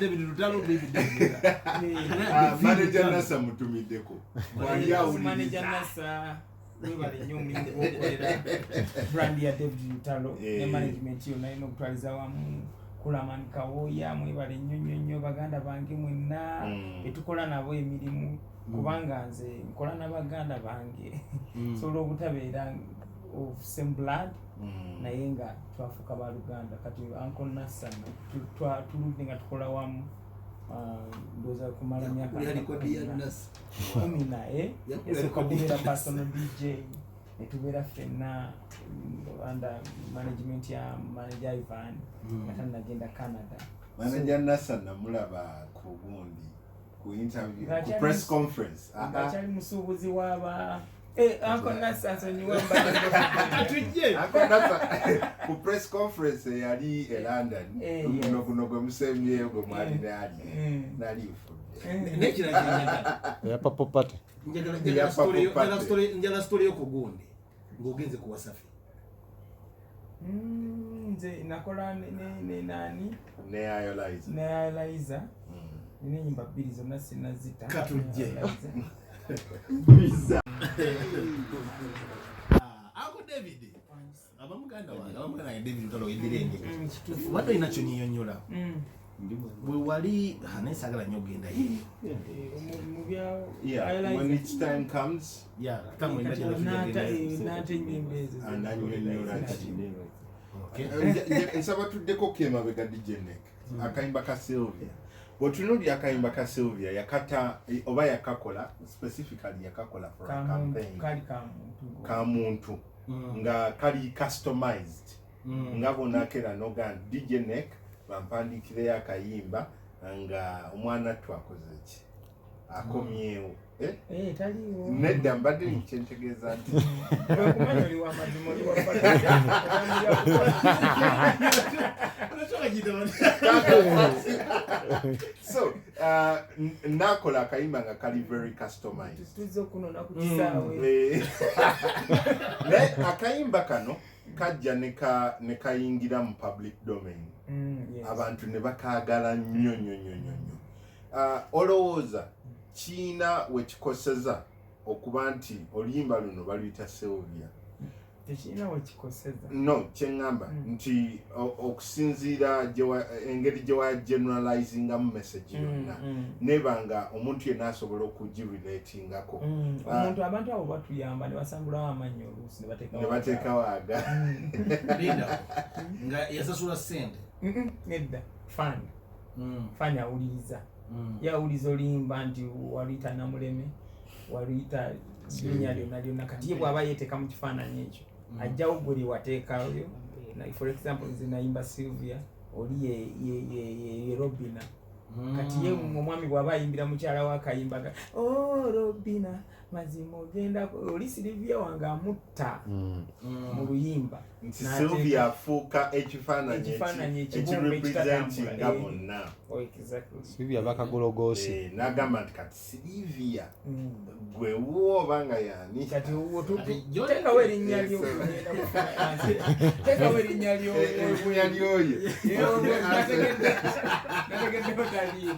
David Lutalo manager nasa mutumiddeko manager nasa webale nnyo omulimu gwokukolera brand ya David Lutalo ne management yonna ino okutwaliza wamu Kulamani Kawoya mwebale nnyo baganda bange mwenna etukola nabo emirimu kubanga nze nkola n'abaganda bange sobola obutabeera of same blood naye nga twafuuka baluganda kati Uncle Nassan tuludde nga tukola wamu ndowooza kumala myaka 10 naye esooka kubeera personal DJ netubeera ffenna under management ya manager Ivan nga nagenda Canada. Manager Nassan namulaba ku gundi ku interview ku press conference akyali musuubuzi w'aba Uncle Nassan sonyiwa tujje Uncle Nassan ku press conference yali e London kuno gwe musemyeyo gwe mwali nali ya papo pate njala story yoko gundi ngogenze ku Wasafi nze nakola ne nani ne Eliza ne nyimba bbiri zonna sinazita katujje Ako David abamuganda David Lutalo edirenge wado inacho nyonyola bwe wali hanesagala nnyo genda hiyo when each time comes kama nate nyimbezo nsaba tuddeko kemabega DJ Nek akayimba ka Sylvia bwotunuli akayimba ka Sylvia yakata oba yakakola specifically yakakola for a campaign ka muntu nga kali customized nga bonakera nogan DJ Nek bampandikire akayimba nga omwana twakoze ki akomyewo taliwo nedda mbadde nkyentegeeza nti okumanya oli wamazima oli so nakola akayimba nga kali very customized tuzze okunona ku kisaawe naye akayimba kano kajja ne kayingira mu public domain abantu ne bakaagala nnyo olowooza kiina wekikoseza okuba nti oluyimba luno baluyita Sylvia tekirina wekikoseza no kyeŋŋamba nti okusinziira engeri gye wageneralizingamu message yonna nebanga omuntu yenna asobola okugirelatingako abantu abo batuyamba ne basangulawo amannya oluusi ne bateekawo aga nga yasasula sente nedda fani awuliriza yawuliza oluyimba nti waluyita Namuleme waluyita linnya lyonna kati ye bw'aba yeeteeka mu kifaananyi ekyo ajjawo gwe wateekayo for example nze nayimba Sylvia oli ye Robina kati ye omwami bw'aba ayimbira mukyala we akayimbaga Robina mazima ogenda oli Sylvia wange amutta mu luyimba nti Sylvia afuuka ekifaananyi ekirepresentinga bonna Sylvia bakagologoosi n'agamba nti kati Sylvia gwe woba nga yani kati teekawo erinnya lyo teekawo erinnya lyo nategeddeko taliyo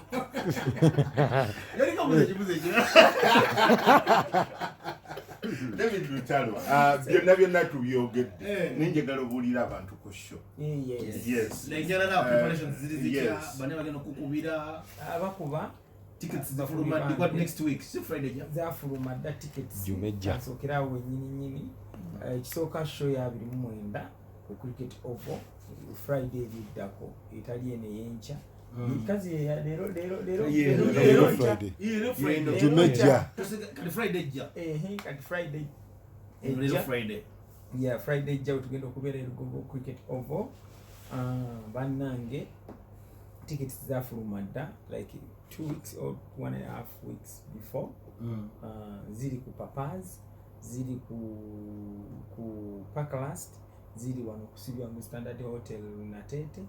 David Lutalo byonna tubyogedde ninjagala obuulira abantu ku show abakuba tickets zafuluma next week Friday zafuluma dda tickets Jumejja asookerawo wennyini ekisooka show ya 29 ku Cricket Oval Friday ebiddako etali eno ey'enkya kazi leero Friday Jumejja kati Friday ejja kati Friday Friday ejja wetugenda okubeera erugogo Cricket Oval bannange tickets zafuluma dda like 2 weeks or 1.5 weeks before ziri ku Papas ziri ku Parklast ziri wano kusibya mu Standard Hotel Natete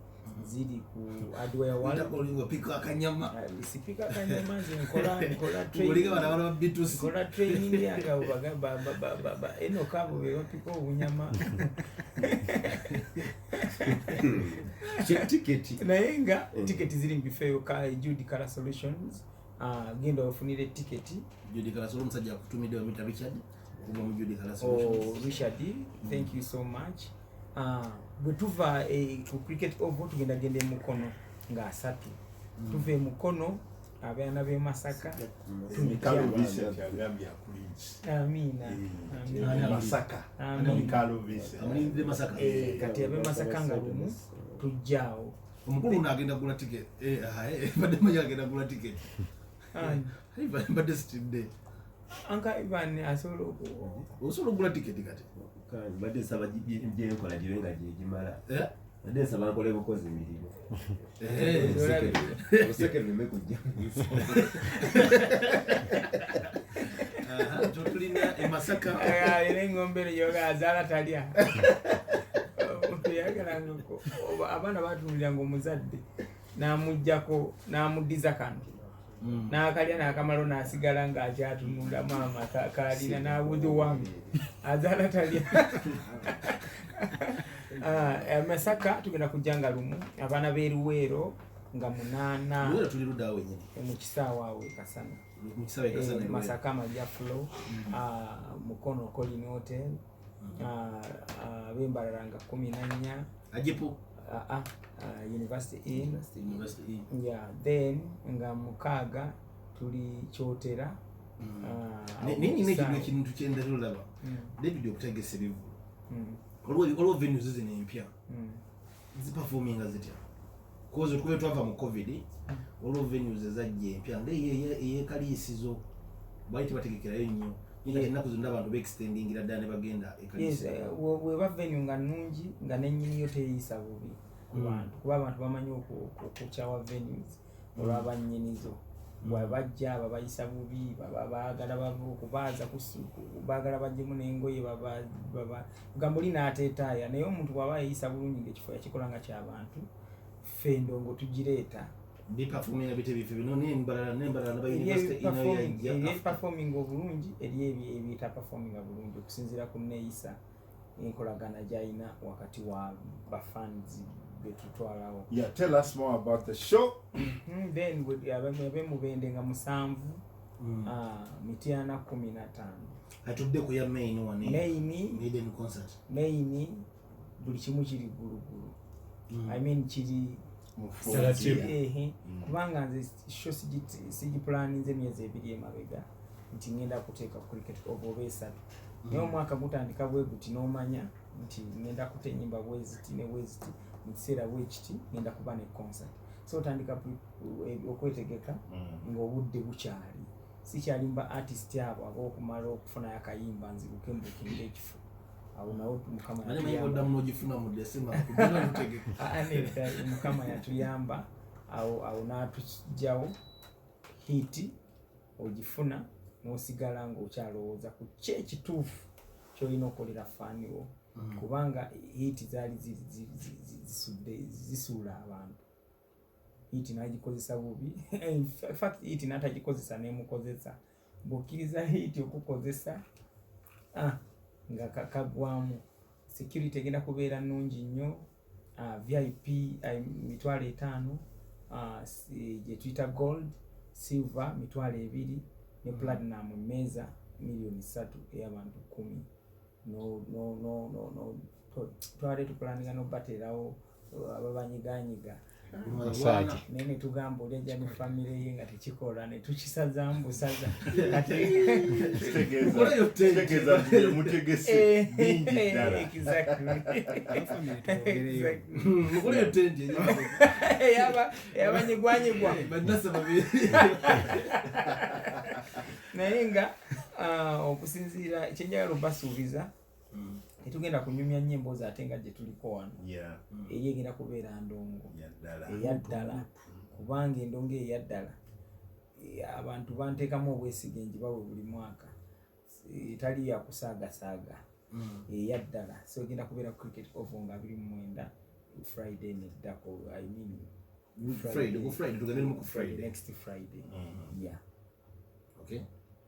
ziri ku Adware World pika akanyama sipika akanyama nkola training yanga bagamba eno kabo bepika obunyama ticket naye nga ticket ziri mbifeyo ka Judy Color Solutions genda ofunire ticket Judy Color Solutions musajja kutumidde Mr. Richard kuba mu Judy Color Solutions. Richard, thank you so much. Bwe tuva ku cricket oval tugenda gende Mukono nga 3 tuve Mukono abaana b'e Masaka Mikalo Vincent agambye akulinzi. Amina. Masaka. Mikalo Vincent. Amulimbe Masaka. Kati abe Masaka nga lumu tujjaawo. Omukulu n'agenda kugula ticket. Badde manya agenda kugula ticket. Badde sitidde. Anka Ivan asobola okugula ticket kati. badde saba gyenkola gibenga gyegimala badde saba nkole bukozi emirimu oseke lume kujja tulina emasaka era eng'ombe yoga azaala talya omuntu yagalanga abaana batuliranga omuzadde n'amuggyako n'amuddiza kano n'akalya n'akamalo n'asigala ng'akyatunula maama kalina n'abuuza wange azaala talya. Masaka tugenda kujja nga lumu abaana b'eruweero nga 8 tuli ludda wenyini mu kisaawa awo Kasana Masaka Maria Flow Mukono Colin Hotel b'Embalala nga 14 ajipu University Inn. Yeah, then nga 6 tuli Kyotera ekintu kyendera olaba David okutegesa ebivulu olwo venues zino empya ziperforminga zitya koze tukube twava mu covid olwo venues ezajja empya ng'eyekaliisizo bali tebategekerayo nnyo ennaku zonna abantu beextendingira ddala ne bagenda ekaliisizo. Weba venue nga nnungi nga nennyini yo teyiisa bubi kuba abantu bamanyi okukyawa venues olw'abannyinizo bwebajja babayisa bubi baagala okubaaza baagala bajjemu n'engoye gamba oli n'ateetaaya naye omuntu bw'aba yeyisa bulungi ng'ekifo yakikola nga ky'abantu ffe endongo tugireeta biperforminga bite bife bino n'embalala performing obulungi eri ebiyita performinga bulungi okusinziira ku neeyisa enkolagana gy'alina wakati wa bafans betutwalawo. Yeah, tell us more about the show. Then abe mubende nga 7 Mityana 15 atudde ku ya main one maiden concert buli kimu kiri gulugulu. I mean kiri kubanga nze show sigiplaninze emyezi 2 emabega nti ngenda kuteeka cricket oba 3 naye omwaka gutandika bwe guti n'omanya nti ngenda kuta ennyimba bweziti ne bweziti mu kiseera bwekiti ngenda kuba ne concert so otandika okwetegeka ng'obudde bukyali sikyalimba artist abo ab'okumala okufunayo akayimba nzibuke mbukinga ekifo awo nawo Mukama yatuyamba awo n'atugyawo hiti ogifuna n'osigala ng'okyalowooza ku ki ekituufu ky'olina okukolera faaniwo kubanga hiti zaali zisuula abantu hiti n'agikozesa bubi in fact hiti n'atagikozesa n'emukozesa bw'okkiriza hiti okukozesa nga kagwamu security egenda kubeera nnungi nnyo VIP 5,000 gye tuyita gold silver 2,000 ne platinum mmeeza 3,000,000 ey'abantu 10 twale tupulaninga n'obateerawo ababanyiganyiga naye ne tugamba oli ajja ne famire ye nga tekikola ne tukisazaamu busaza eyabanyigwanyigwa naye nga okusinziira ekyenjagala obasuubiza tetugenda kunyumya nnyo emboozi ate nga gye tuliko wano eyo egenda kubeera ndongo eyaddala kubanga endongo eyaddala abantu banteekamu obwesige njibawe buli mwaka etali yakusaagasaaga eyaddala so egenda kubeera cricket oval nga 29 Friday neddako I mean Friday next Friday yeah okay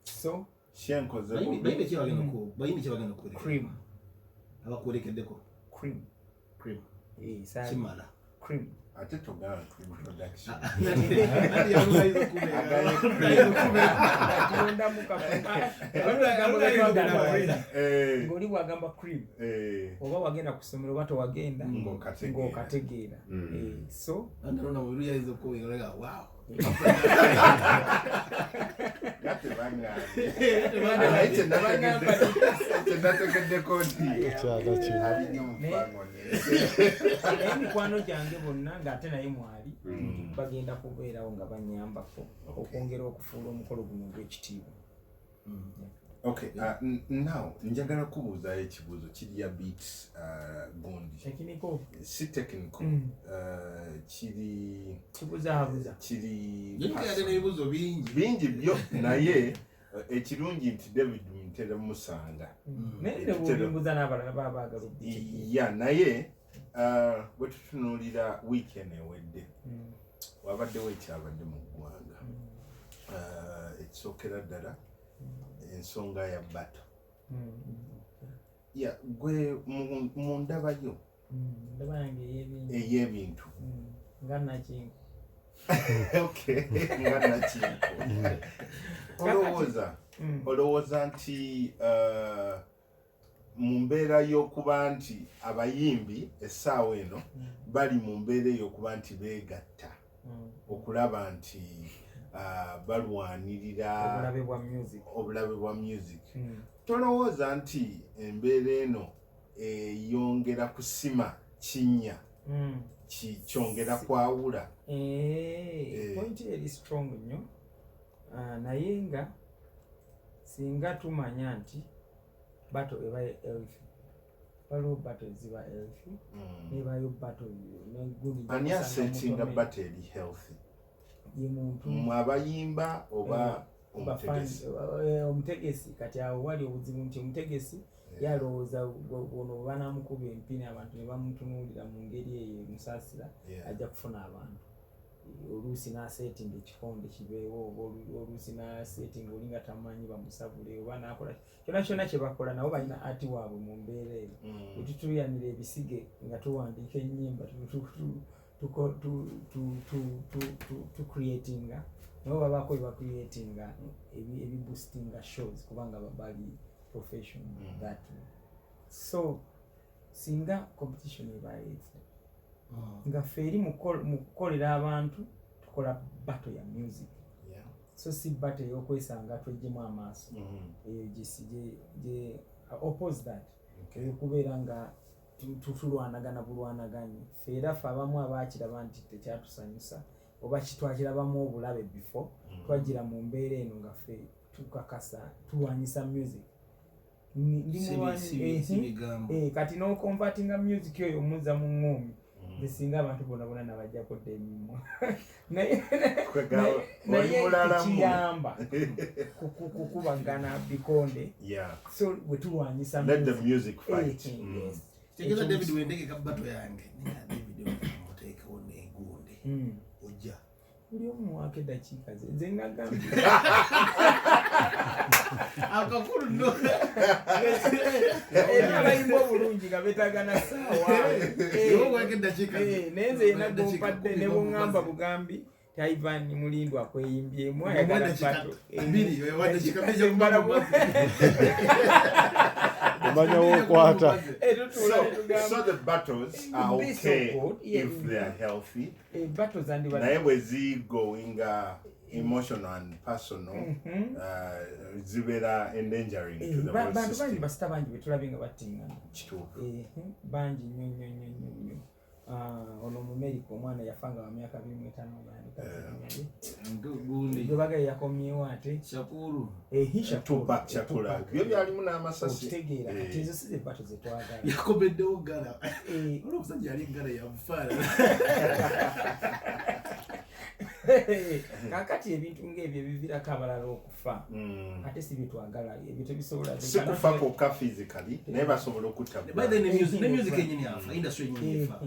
so shenkoze bayimbe kyebagenda cream abakuwerekeddeko cream kimala cream. Ate togala cream production. Nadi yalumayizo kubera. Tulonda mukafuma. Ngoli bwagamba cream. Oba wagenda ku ssomero bato wagenda ng'okategeera. So ndabona mu biru yayizo kubera wow. Emikwano gyange bonna ng'ate naye mwali bagenda kubeerawo nga banyambako okwongera okufuula omukolo guno gw'ekitiibwa. Okay, now njagala kubuuza ekibuuzo kiri ya beat gundi. Technical. Si technical. Kiri kibuzabuza. Kiri yali n'ebibuuzo bingi byo naye ekirungi nti David Mutera musanga. Nende bw'obimbuza n'abalala baagala ya naye bwe tutunuulira weekend ewedde wabaddewo ekyabadde mu ggwanga ekisookera ddala ensonga ya bato. Ya gwe mu ndaba yo ndaba yange ey'ebintu nga nakinku. Okay, nga nakinku. Olowooza nti mu mbeera y'okuba nti abayimbi essaawa eno bali mu mbeera ey'okuba nti beegatta okulaba nti balwanirira obulabe bwa music. Tolowooza nti embeera eno yongera kusima kinnya kyongera kwawula? Point eri strong nnyo naye nga singa tumanya nti bato eba elfi waliwo bato eziba elfi nebayo bato ani asetinga bato eri healthy? ye muntu abayimba oba omutegesi. Kati awo wali obuzibu nti omutegesi yalowooza ono banamukuba empini abantu ne bamutunuulira mu ngeri eyo musaasira ajja kufuna abantu. Oluusi n'asetinga ekikonde kibeewo oba oluusi n'asetinga olinga tamanyi bamusabule oba n'akola kyonna kyonna kye bakola nabo balina ati waabwe mu mbeera eyo. Bwe tutuyanira ebisige nga tuwandiika ennyimba tu creatinga nabo babaako bye bacreatinga ebiboostinga shows kubanga bali professional that way. So singa competition ebayeefu nga feri mu kukolera abantu tukola battle ya music. So si battle y'okwesanga twejjemu amaaso eyo gye oppose that okubeera nga tulwanagana bulwanaganye. Feera ffe abamu abaakiraba nti tekyatusanyusa oba kitwakirabamu obulabe before twagira mu mbeera eno nga ffe tukakasa tulwanyisa music. Kati n'okonvatinga music oyo omuzza mu ng'omi singa abantu bonna nabajjako dde emimwa naye kiyamba kukubagana bikonde. So bwe tulwanyisa tegeza David wendegeka bato yange David muteekawo n'egonde ojja buli omu wako eddakiika ze nze nagambye akakulu nno abayimba obulungi nga betagana ssaawa naye nze yena gompadde ne bw'oŋŋamba bugambi Ivan Mulindwa kweyimbyemu ayagala bato So the battles are okay if they are healthy. Naye bwe zigoing emotional and personal zibeera endangering to the whole system. Bantu basita bangi betulabye nga battingana kituufu bangi nnyo. Ono mu America omwana yafanga wa myaka 25 gundi jobaga yakomyewo ate Shakuru Tupac Shakur byo byalimu n'amasasi tegeera ati ezo si bato ze twagala yakobeddewo gala olw'omusajja yali gala yamufaala kakati ebintu ng'ebyo ebivirako abalala okufa ate si bitwagala ebyo tebisobola sikufa kwokka physically naye basobola okutabula by the music enyini afa industry enyini afa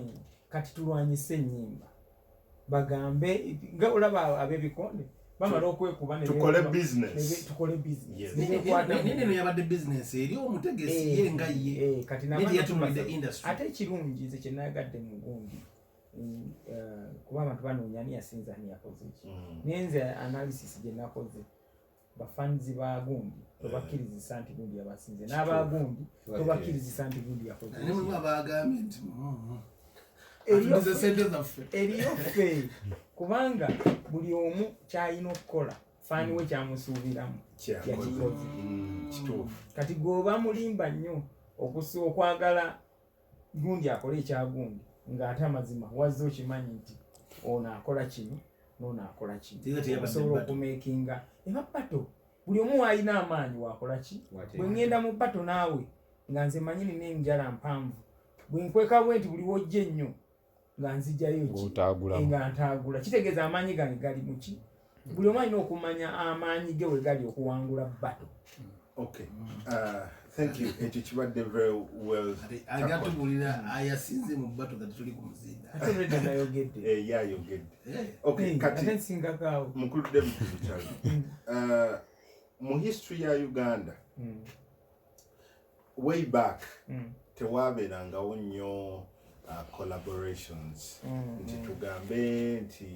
kati tulwanyise ennyimba bagambe nga olaba ab'ebikonde bamala okwekuba tukole business nino yabadde business eri omutegesi yenga ye kati nabatumide industry ate ekirungi nze kye nayagadde mu gundi banoonya ani yasinza ani yakoze ki nenze analysis gye nakoze bafanzi ba gundi tobakkirizisa nti gundi yabasinze n'abagundi tobakkirizisa nti gundi yakoze eriyo ffe kubanga buli omu kyalina okukola faani we kyamusuubiramu yakikoze kati gweoba mulimba nnyo okwagala gundi akole ekyagundi ng'ate amazima wazze okimanyi nti ono akola kino n'ono akola kino osobola okumeekinga ebapato buli omu waalina amaanyi wakola ki bwe ŋŋenda mu pato naawe nga nze manyi nina enjala mpanvu bwe nkweka bwe nti buli wojja ennyo nga nzijjayo nga ntaagula kitegeeza amaanyi gange gali mu ki buli omu alina okumanya amaanyi ge we gali okuwangula bato. Okay. Thank you. Ekyo kibadde very well. Agatubulira ayasinze mu bato kati tuli ku muzinda. Ate nayogedde. Yayogedde. Okay, kati nsinga kaawo. Mukulu David Lutalo. Mu history ya Uganda, way back, tewaabeerangawo nnyo collaborations. Nti tugambe nti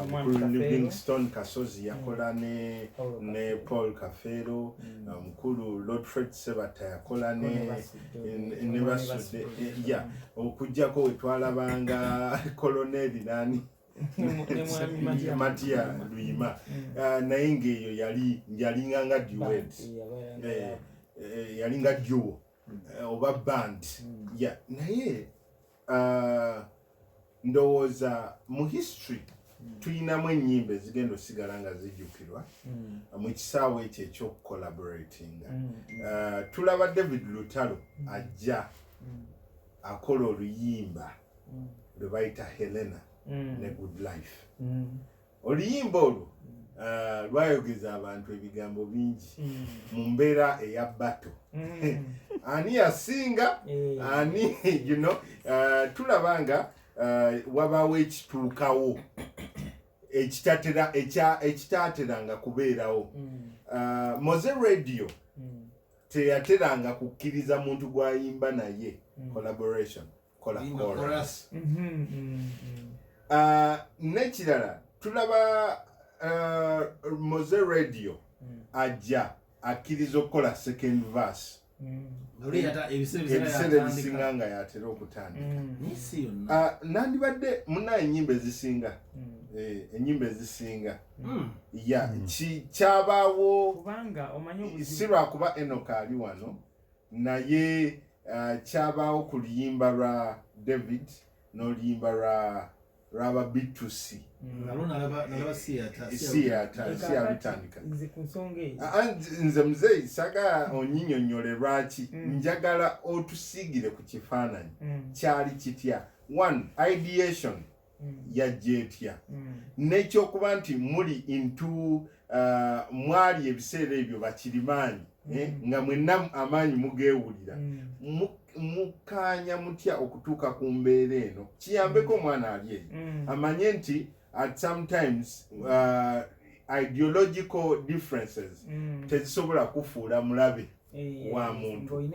Mukulu Livingstone Kasozi yakola ne Paul Kafero, Mukulu Lotfred Sebata yakola ne Basudde, okujjako we twalabanga koloneli nani Matia Luyima, naye ng'eyo yalinganga duet, yalinga duo oba band. Naye ndowooza mu history tulinamu ennyimba ezigenda osigala nga zijjukirwa mu kisaawe ekyo ekyokucollaboratinga. Tulaba David Lutalo ajja akola oluyimba lwe bayita Hellena ne Good Life. Oluyimba olwo lwayogeza abantu ebigambo bingi mu mbeera eya bato. Ani yasinga ani tulabanga wabaawo ekituukawo ekitateranga kubeerawo. Mwozey Radio teyateranga kukkiriza muntu gwayimba naye collaboration kola chorus. Nekirala tulaba Mwozey Radio ajja akkiriza okukola second verse. Ebiseera ebisinga nga yatera okutandika. Nandibadde muna ennyimba ezisinga ennyimba ezisinga kyabaawo si lwakuba Enoka ali wano naye kyabaawo ku luyimba lwa David n'oluyimba lwaba Bitusi siyatandika. Nze muzeeyi saga onyinyonyole lwaki njagala otusigire ku kifaananyi kyali kitya. One, ideation yajja etya n'ekyokuba nti muli into mwali ebiseera ebyo bakirimaanyi nga mwenna amaanyi mugeewulira mukanya mutya okutuuka ku mbeera eno. Kiyambeko omwana ali eyo amanye nti at sometimes ideological differences tezisobola kufuula mulabe wa muntu.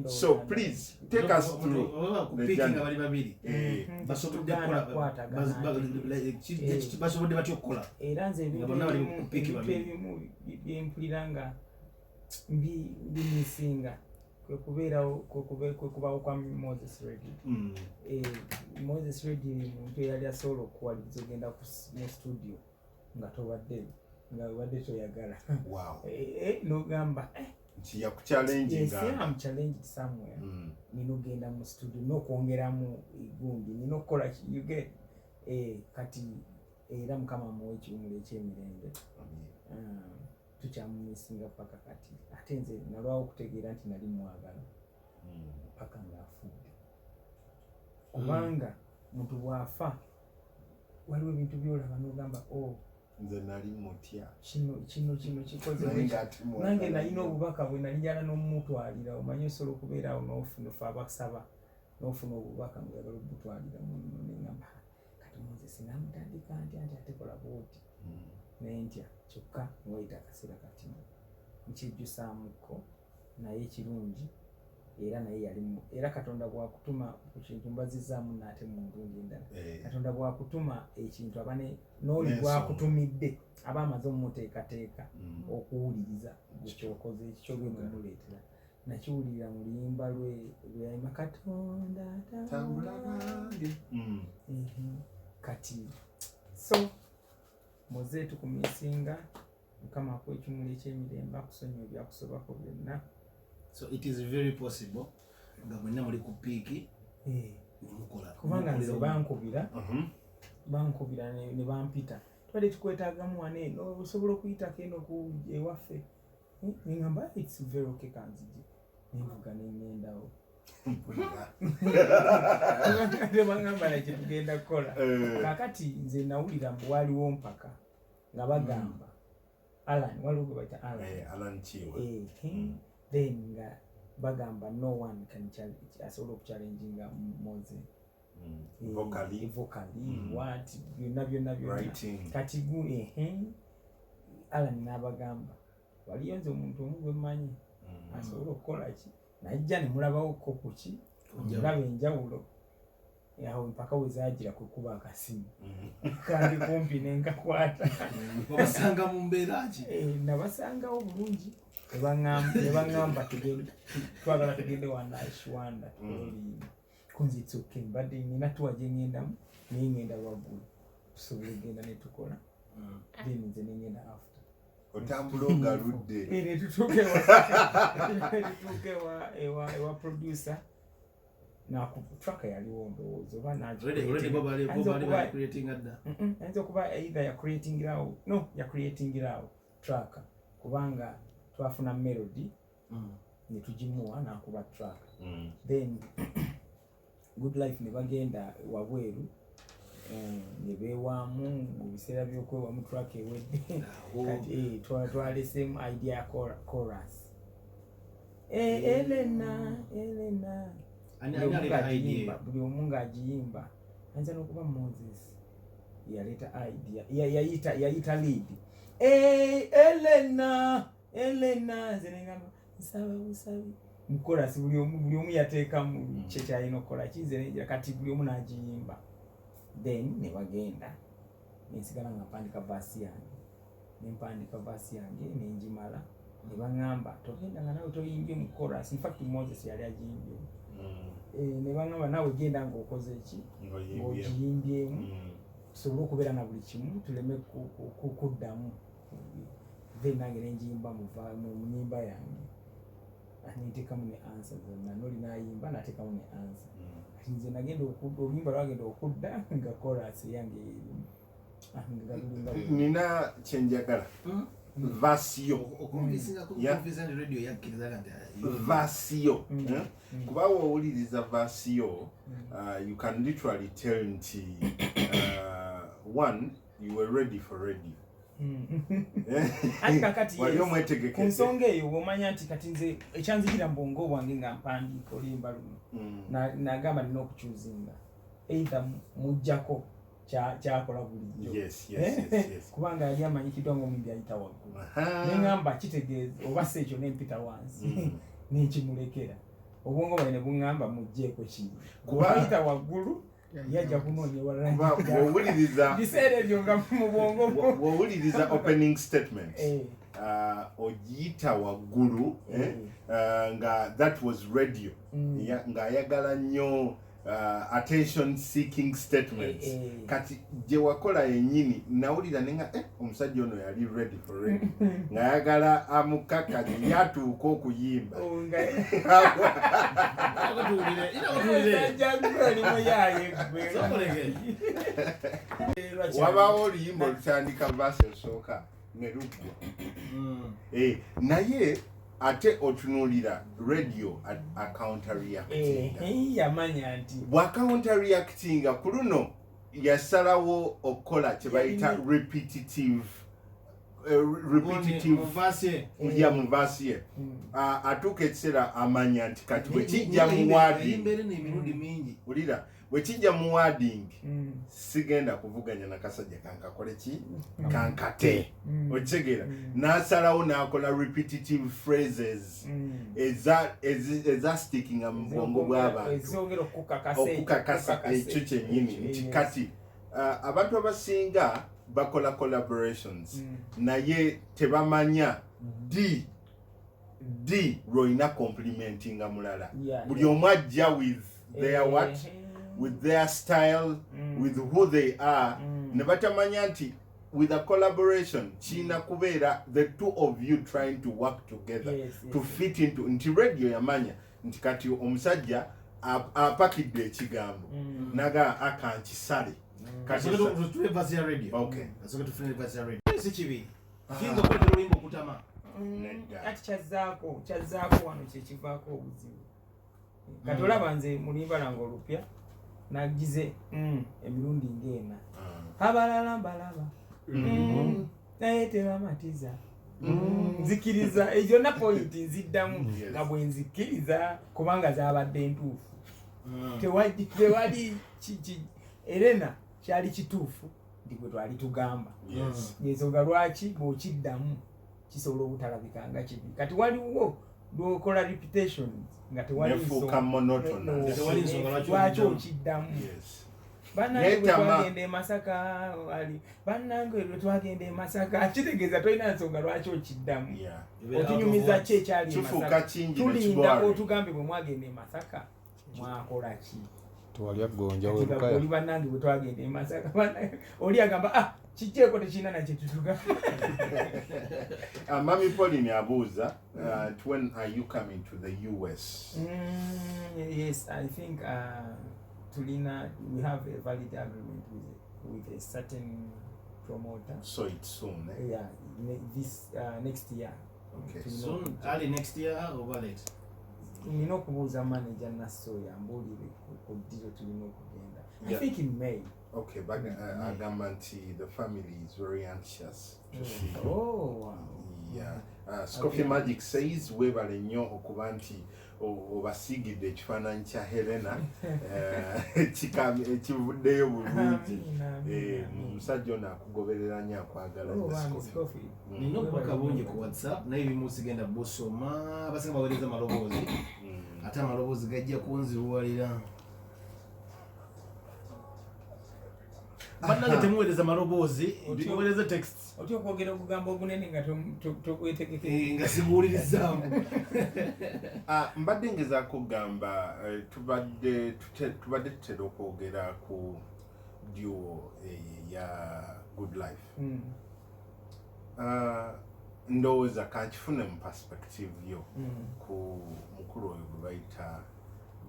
So please take us through the journey. Basobodde batya okukola era nze ebimu byempulira nga bimisinga kwekubawo kwa Moses Radio. Moses Radio muntu eyali asobola okuwaliriza ogenda mu studio nga tobadde nga wabadde toyagala n'ogamba nti yakuchallenging somewhere nina ogenda mu studio n'okwongeramu gundi nina okukola kiyuge kati era Mukama muwe ekiwumula ekyemirembe. Tukyamumisinga paka kati ate nze nalwawo okutegeera nti nali mwagala paka ng'afudde kubanga muntu bw'afa waliwo ebintu byolaba n'ogamba nze nali mutya kino kikoze nange nalina obubaka bwe nali njala n'omutwalira omanyi osobola okubeerawo n'ofuna ofe abasaba n'ofuna obubaka ngaoyagala obutwalira nengamba kati nze sinamutandika ntya nti atekola bwoti naye ntya kyokka niwayita akaseera kati nkijjusaamuko naye ekirungi era naye yalimu era Katonda bwakutuma ku kintu mbazizaamu n'ate mu ndungi endala Katonda bwakutuma ekintu abane n'oli bwakutumidde aba amaze omuteekateeka okuwuliriza ekyokoze ekyogenda omuleetera nakiwulirira mu luyimba lwe lwayima Katonda tambula nange kati so Mwozey tukumisinga Mukama akwekimuli eky'emirembe akusonyiwa ebyakusobako byonna. So it is very possible nga mwenna muli ku piiki nemukola kubanga nze bankubira ne bampita twali tukwetaagamu wane eno osobola okuyitako eno ku ewaffe neŋŋamba it's very okay kanzije nenvuga nengendawo tebaŋŋamba nakye tugenda kukola kakati nze nawulira mbu waliwo mpaka nga bagamba Alan waliwo gwe bayita Alan Chiwa then nga bagamba no one can asobola okuchallenginga Mwozey vocally what byonna kati gu Alan n'abagamba waliyo nze omuntu omu gwe mmanyi asobola okukola ki najja ne mulabawo kopo ki mulaba enjawulo yaho mpaka wezagira kukuba akasimu kandi kumpi nenkakwata babasanga mu mbeera ki nabasangawo bulungi ebaŋŋamba twagala tugende wanashwanda oluyimba kunzitsuke mbadde nina tuwa gye ŋŋendamu naye ŋŋenda waggulu tusobole genda ne tukola then nze nengenda after otambula ongaludde netutuuke ewa producer tracker yaliwo ndowooza oba ayinza okuba either yacreatingirawo tracker kubanga twafuna melody netugimuwa nakuba tracker then Good Life ne bagenda wabweru nebeewaamu mu biseera by'okwewamu track ewedde kati twalesemu idea ya chorus Hellena buli omu ng'agiyimba ayinza n'okuba Moses yaleeta idea yayita lead Hellena nze nengamba nsaba busabi mu chorus buli omu yateekamu kyekyalina okukola kinze nenjira kati buli omu n'agiyimba then ne bagenda nensigala nga mpandika verse yange nenjimala ne baŋŋamba togenda nga nawe toyimbye mu chorus in fact Moses yali agiyimbye ne baŋŋamba nawe genda ng'okoze eki ng'ogiyimbyemu tusobole okubeera na buli kimu tuleme kuddamu then nange nenjiyimba mu nnyimba yange niteekamu ne answer zonna noli nayimba nateekamu ne answer kati nze nagenda oluyimba lwagenda okudda nga chorus yange nina kyenjagala vasio kuba wowuliriza vasio you can literally tell nti one you were ready for radio kati ku nsonga eyo bw'omanya nti kati nze ekyanzikira mu bwongo bwange nga mpandiika oluyimba luno nagamba nina okukyuzinga either mujjako kyakola bulijjo kubanga yali amanyikiddwa ng'omuyimbi ayita waggulu neŋŋamba kitegeeza oba si ekyo nempita wansi nenkimulekera obwongo bwange ne buŋŋamba mugjeeko kiri kuba ayita waggulu yajja kunoonya ewalala biseera ebyo nga mu bwongo bw'owuliriza opening statement ogiyita waggulu nga that was radio ng'ayagala nnyo attention seeking statements kati gye wakola yennyini nawulira nenga omusajja ono yali ready for radio ng'ayagala amukakanye yatuuka okuyimba wabaawo oluyimba olutandika verse esooka ne luggwa naye ate otunuulira radio yamanya nti bw'acounterreactinga ku luno yasalawo okukola kye bayita repetitive repetitive ya muvasi ye atuuka ekiseera amanya nti kati bwekijja mu wording ulira bwekijja mu wording sigenda kuvuganya na kasajja kankakole ki kankate okitegeera n'asalawo n'akola repetitive phrases eza stickinga mu bwongo bw'abantu okukakasa ekyo kyennyini nti kati abantu abasinga bakola collaborations naye tebamanya d lwolina complimentinga mulala buli omu ajja with their what with their style with who they are ne batamanya nti with a collaboration china kubeera the two of you trying to work together to fit into nti radio yamanya nti kati omusajja apakidde ekigambo naga akankisale kati tutule verse ya radio okay asoka tufune verse ya radio si kibi kinga kwete oluyimba okutama ati kyazaako wano kyekivaako obuzibu kati olaba nze mulimba lange olupya nagize emirundi ng'ena abalala mbalaba naye tebamatiza nzikiriza ekyo na point nziddamu nga bwe nzikiriza kubanga zabadde entuufu tewali Hellena kyali kituufu ndi bwe twali tugamba ensonga lwaki bw'okiddamu kisobola obutalabika nga kibi kati waliwo lwokola reputation nga tewali lwaki okiddamu bannange bwe twagenda e Masaka bannange bwe twagenda e Masaka kitegeeza tolina nsonga lwaki okiddamu otunyumiza ki ekyali e Masaka tulinda otugambe bwe mwagenda e Masaka mwakola ki twalya gonja oli bannange bwe twagenda e Masaka oli agamba kijeeko tekirina nakye tutuga Mami Pauline abuuza when are you coming to the US? Yes, I think we have a valid agreement with a certain promoter. So it's soon, eh? Yeah, this next year. Okay. Soon, early next year or late? Nina okubuuza manager Nasoya mbuulire ku diro tulina okugenda. I think in May. Okay, but Agamanti, the family is very anxious to see you. Oh, wow. Yeah. Scoffy Magic says webale nnyo okuba nti obasigidde ekifaananyi kya Hellena ekivuddeyo bulungi omusajja ono akugoberera nnyo akwagala nina obubaka bungi ku WhatsApp naye ebimu sigenda busoma abasinga baweereza amaloboozi ate amaloboozi gajja kunzibuwalira bannange temuweereza amaloboozi muweereze text otya okwogera okugambo ogunene nga tokwetegeke nga siguwulirizaamu mbadde ngezaako okugamba tubadde tutera okwogera ku duo ya Good Life ndowooza kankifune mu perspective yo ku mukulu oyo gwe bayita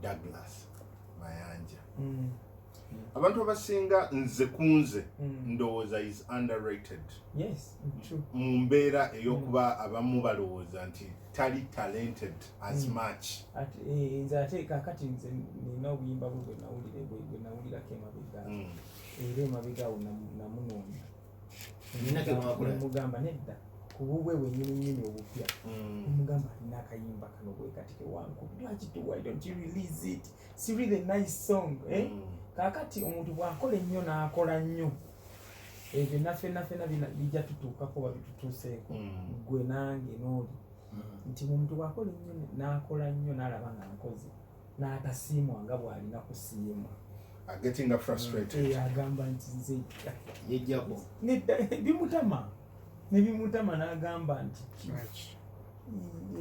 Douglas Mayanja abantu abasinga nze kunze ndowooza is underrated. Yes, true. Mu mbeera ey'okuba abamu balowooza nti tali talented as much. Nze ate kakati nze nina obuyimba bwe nawulirako emabega era emabega awo namunoonya mugamba nedda ku bubwe bwennyini obupya mugamba alina akayimba kano bwe kati kewangu why don't you release it? It's really a nice song, eh? Kakati omuntu bw'akola ennyo n'akola nnyo ebyo naffe bijja tutuukako babitutuuseeko gwe nange n'oli nti omuntu bw'akola ennyo n'akola nnyo n'alaba nga nkoze n'atasiimwa nga bw'alina kusiimwa getting frustrated agamba nti nze yejjako nebimutama n'agamba nti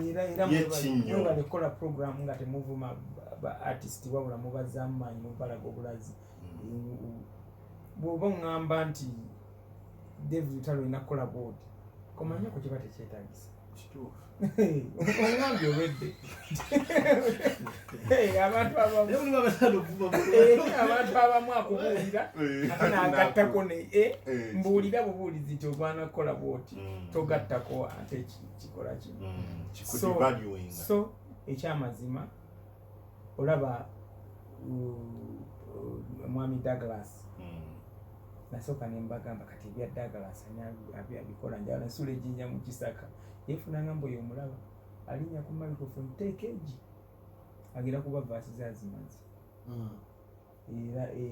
era mwebale kola program nga temuvuma artist wabula mubazaamu maanyi mubalaga obulazi bw'oba ngamba nti David Lutalo ina kola board komanya ko kiba tekyetagisa ongambye obedde abantu abamu akubuulira n'agattako mbuulira bubuulizi nti ogwana kukola bwoti togattako ate kikola kino so ekyamazima olaba mwami Douglas nasooka ne mbagamba kati ebyaddagala asanya abikola njala nsula ejinja mu kisaka yefuna ngamba oyo omulaba alinya ku microphone tekeji agenda kuba vaasi zazimazi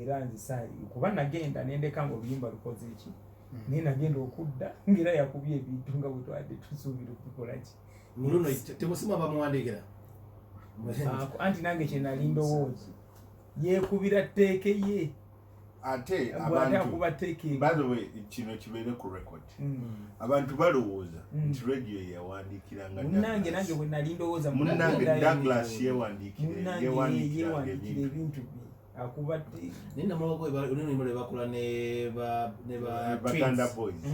era nzisa kuba nagenda nendeka nga oluyimba lukoze eki naye nagenda okudda ngera yakubye ebintu nga bwe twadde tusuubira okukola ki luno temusima bamuwandiikira anti nange kyenali ndowooza yeekubira tteeke ye ate abantu by the way kino kibeere ku record abantu balowooza nti radio yawandiikiranga nange bwe nali ndowooza munange Douglas yewandiikira ebintu bye akubadde nina muloko oluyimba lwe bakola ne Batanda Boys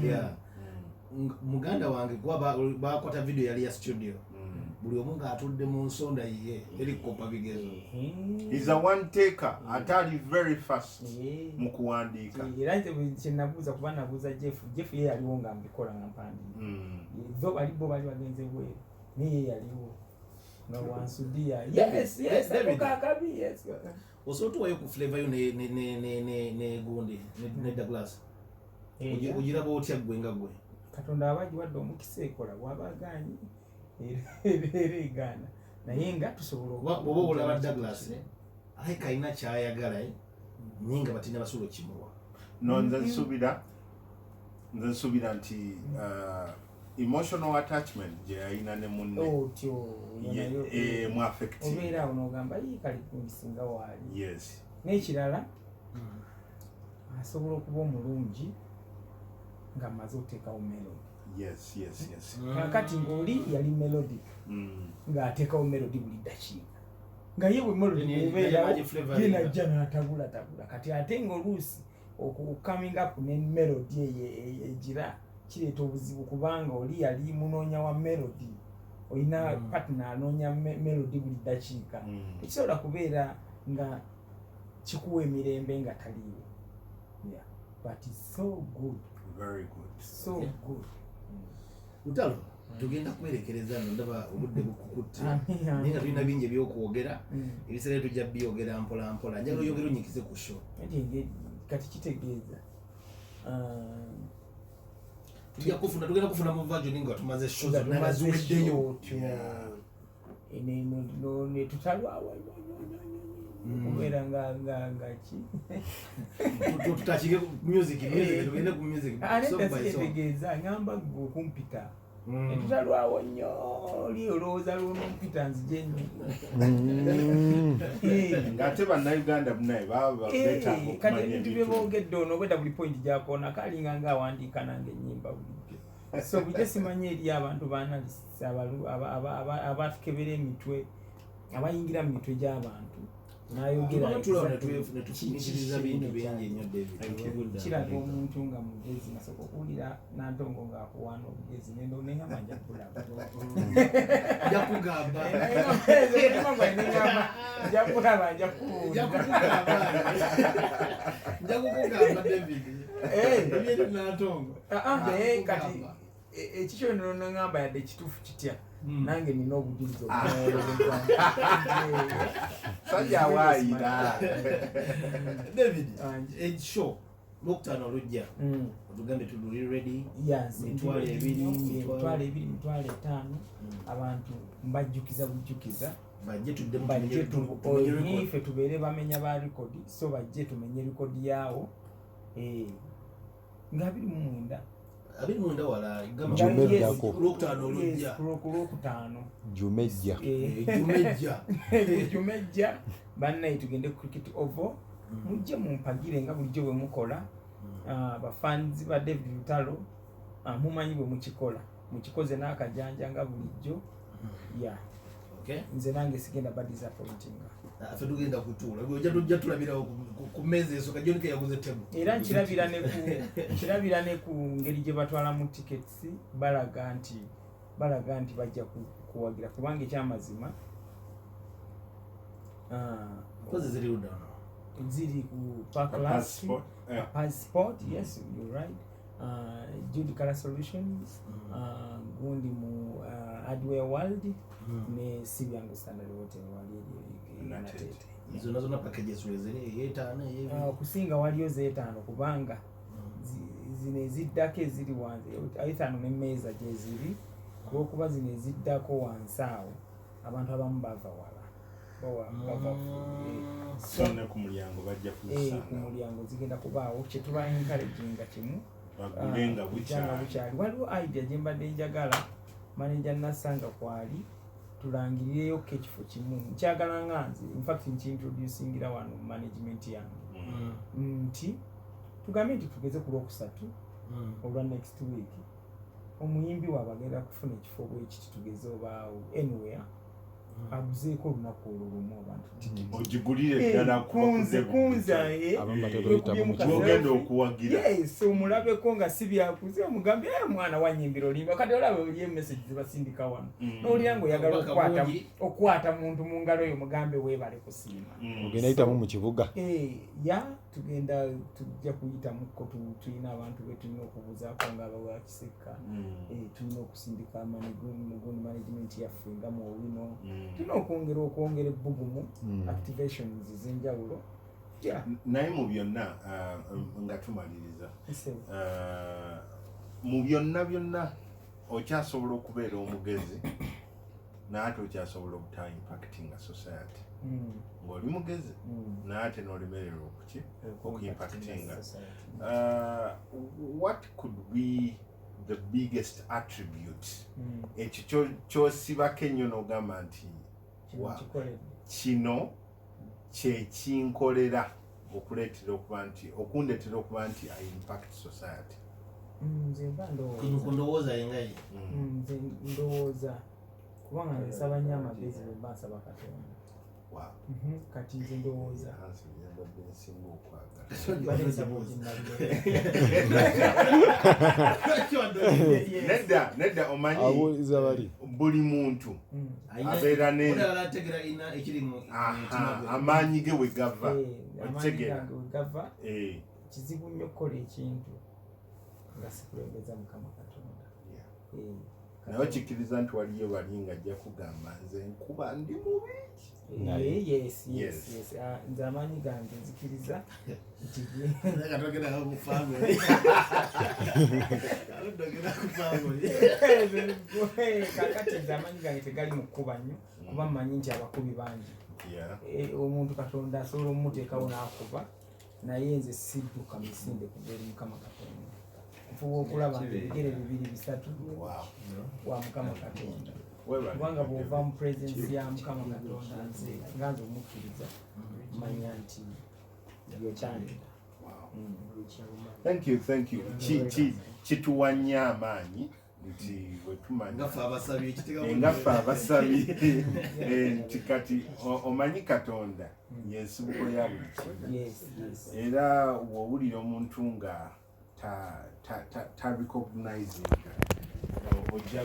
muganda wange kuba bakwata video yali ya studio buli omu ng'atudde mu nsonda ye erikopa bigezo is a one taker atali very fast mu kuwandiika era kyenabuuza kuba nabuuza Jeff ye yaliwo nga mbikola nga mpandiika zo balibo bali bagenze bweru naye yaliwo nga wansudia yes akaabidde yes osobola ku flavor yo ne gundi ne Douglas ogiraba otya gwe nga gwe Katonda abagiwadde omukisa ekola wabaganye era egaana naye nga tusobola oba olaba Douglas aye kalina kyayagala naye nga batina basobola okimuwa no nze nsuubira nti emotional attachment gye yalina ne munne otyo muaffecti obeera awo n'ogamba kali kungisinga waali yes n'ekirala asobola okuba omulungi nga amaze oteekawo melody yes kakati ng'oli yali melody ng'ateekawo melody buli dakiika nga ye bwe melody ebeerawo yenajja n'atabula kati ate ng'oluusi coming up ne melody egira kireeta obuzibu kubanga oli yali munoonya wa melody olina partner anoonya melody buli dakiika tekisobola kubeera nga kikuwa emirembe nga taliiwo but it's so good very good so good Lutalo tugenda kwerekereza ndaba obudde bukukutte naye nga tulina bingi ebyokwogera ebiseera tujja byogera mpola njagala oyogera onyikize ku show kati kitegeeza tugenda kufuna mu version nga tumaze show zonna naziweddeyo netutalwawo kubeera nga ki tutakike music tugende ku music kitegeeza ngamba gwe okumpita netutalwawo nnyo oli olowooza lwonompita nzije ng'ate bannayuganda bunaye baba beetaaga kati ebintu bye boogedde ono obwedda buli point gyakoona kalinga ng'awandiika nange ennyimba bulijjo so bujja simanye eri abantu baanalisi abakebera emitwe abayingira mu mitwe gy'abantu nayogera netukinyikiriza bintu bingi ennyo David kiraga omuntu nga mugezi nasooka okuwulira nantongo ng'akuwaana obugezi nengamba nja kulaba nja kulaba nja kukugamba David ebyetu nantongo naye kati ekikyo nengamba yadde ekituufu kitya nange nina obujulizi sajja waayira David show Lutalo olujja otugambe tuli ready emitwalo 5 abantu mbajjukiza bujjukiza bajje tudde ife tubeere bamenya ba record so bajje tumenye record yawo nga 29 abimunda wala Lutalo olujja kulwokutaano jumejja bannaye tugende cricket oval mujje mumpagire nga bulijjo bwe mukola bafanzi ba David Lutalo mumanyi bwe mukikoze n'akajanja nga bulijjo nze nange sigenda ba disappointing afe tugenda kutuula ojja tulabira ku mmeeza esooka John yaguze table era nkirabira ne ku ngeri gye batwalamu tickets balaga nti bajja kuwagira kubanga ekyamazima koze ziri luda ziri ku passport yes you're right Judy Color Solutions gundi mu Hardware World ne Sibyangu Standard Hotel wali zona packages wezere 5 kusinga waliyo ze 5 kubanga zino eziddako eziri wansi ayitano n'emmeeza gye ziri olw'okuba zino eziddako wansi awo abantu abamu bava wala so ne ku mulyango bajja kuzisanga ku mulyango zigenda kubaawo kye tuba encouraginga kimu bagulenga bukyali waliwo idea gye mbadde njagala manager Nasanga kwali tulangirireyo ekifo kimu nkyagala nga nze in fact nkintroducingira wano mu management yange nti tugambe nti tugeze ku Lwokusatu olwa next week omuyimbi wabagenda kufuna ekifo bwekiti tugeze obaawo anywhere abuzeeko olunaku olwo lumu abantu ogigulire ddala kunzagenda okuwagira omulabeko nga si byakuze omugambe mwana wanyimbira olimba kati olaba oli emessage zibasindika wano n'olira ng'oyagala okukwata muntu mu ngalo yo mugambe weebale kusiima ogenda yitamu mu kibuga tugenda tujja kuyitamuko tulina abantu be tulina okubuzaako nga abawakiseka tulina okusindika mugundi management yaffe nga muolino tulina okwongera ebbugumu activations ez'enjawulo naye mu byonna nga tumaliriza mu byonna okyasobola okubeera omugezi naate okyasobola obuta impactinga society ng'oli mugezi naate n'olemererwa okuimpactinga what could be the biggest attribute ekyo kyosibako ennyo n'ogamba nti kino kyekinkolera okundetera okuba nti I impact society nze mba ndowooza yengayi nze ndowooza kubanga nsaba nnyo amagezi bwe mba nsaba Katonda kati nze ndowooza nedda omanyi buli muntu abeera amaanyi ge we gava okitegera kizibu nnyo okukola ekintu nga sikulembeza Mukama Katonda naye okikkiriza nti waliyo bali nga ajja kugamba nze nkuba ndi mubi nze amaanyi gange nzikiriza kakati nze amaanyi gange tegali mu kkuba nnyo kuba mmanyi nti abakubi bangi omuntu Katonda asobola omumuteekawo n'akuba naye nze sidduka misinde kuva eri Mukama Katonda nfuba okulaba nti ebigere 2-3 wa Mukama Katonda kubanga bw'ova mu presence ya Mukama Katonda nze nga nze omukkiriza manya nti yokyandida. Thank you kituwanya amaanyi nti wetumanya ngaffe abasabi nti kati omanyi Katonda yensibuko ya buli kintu era wowulira omuntu nga ta recognize ojja